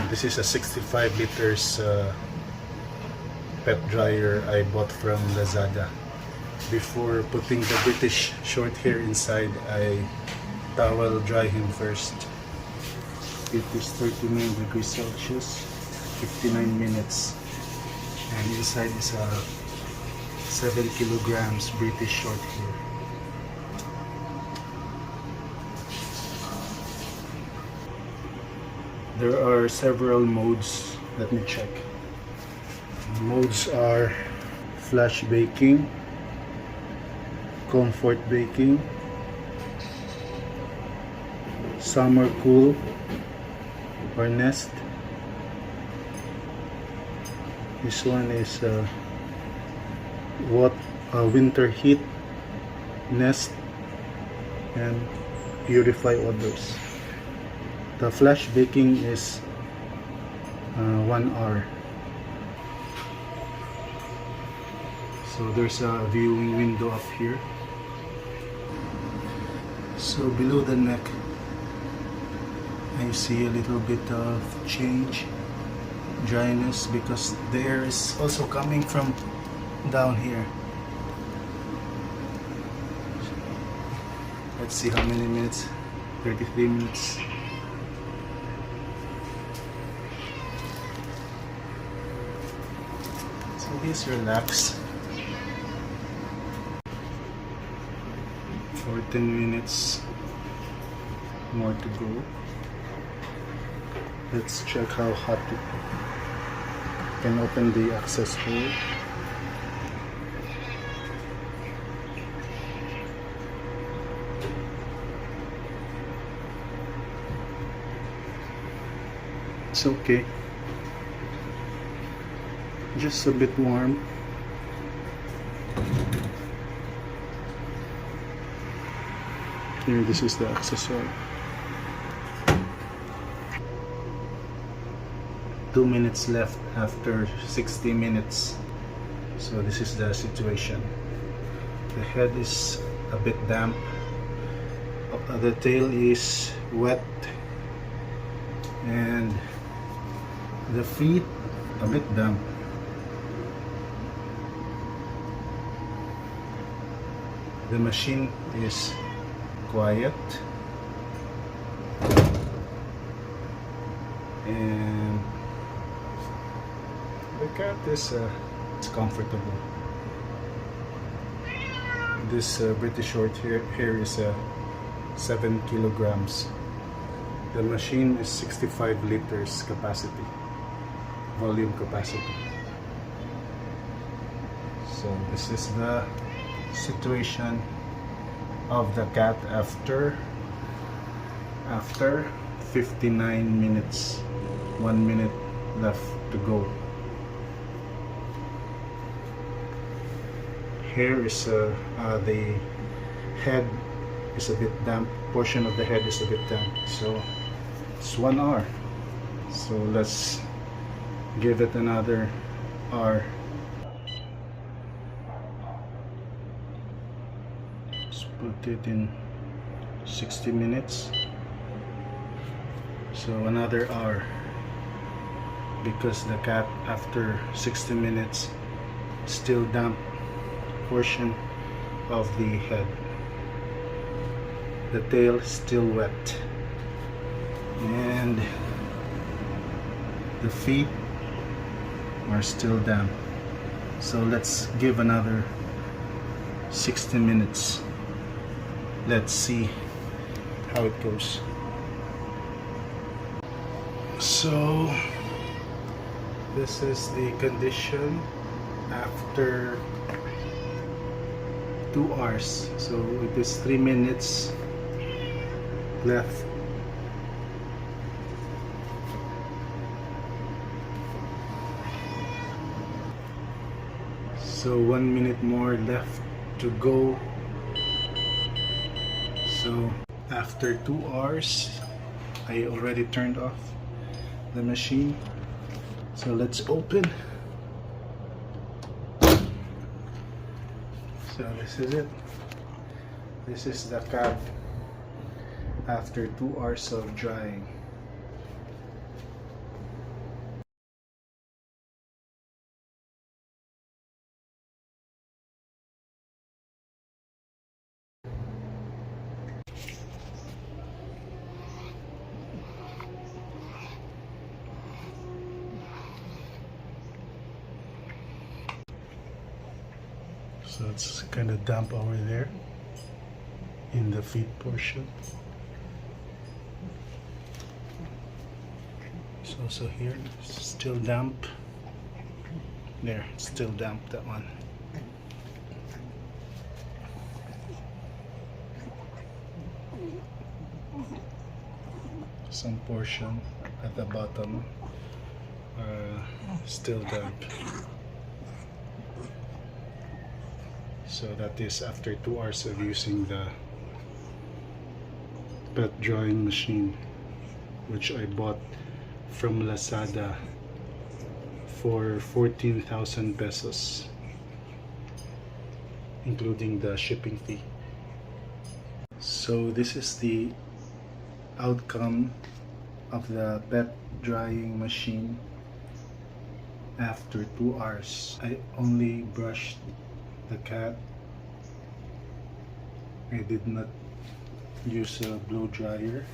This is a 65 liters pet dryer I bought from Lazada. Before putting the British Shorthair inside, I towel dry him first. It is 39 degrees Celsius, 59 minutes, and inside is a 7 kilograms British Shorthair. There are several modes. Let me check. Modes are flash baking, comfort baking, summer cool or nest. This one is winter heat, nest, and purify odors. The flash baking is 1 hour. So there's a viewing window up here. So below the neck, I see a little bit of change, dryness, because the air is also coming from down here. Let's see how many minutes. 33 minutes. So he's relaxed. 14 minutes more to go. Let's check how hot it is. Can open the access hole. It's okay. Just a bit warm. Here, this is the access hole. 2 minutes left after 60 minutes. So this is the situation. The head is a bit damp. The tail is wet. And the feet a bit damp. The machine is quiet, and the cat is it's comfortable. This British Shorthair is 7 kilograms. The machine is 65 liters capacity, volume capacity. So this is the situation of the cat after 59 minutes. 1 minute left to go. Here is the head is a bit damp. Portion of the head is a bit damp. So it's 1 hour. So let's give it another hour. Put it in 60 minutes, so another hour, because the cat after 60 minutes still damp portion of the head. The tail still wet, and the feet are still damp. So let's give another 60 minutes. Let's see how it goes. So this is the condition after 2 hours. So it is 3 minutes left. So 1 minute more left to go. So after 2 hours, I already turned off the machine. So let's open. So this is it. This is the cat after 2 hours of drying. So it's kind of damp over there in the feet portion. So also here, it's still damp. There, it's still damp, that one. Some portion at the bottom still damp. So that is after 2 hours of using the pet drying machine, which I bought from Lazada for 14,000 pesos, including the shipping fee. So this is the outcome of the pet drying machine after 2 hours. I only brushed the cat. I did not use a blow dryer.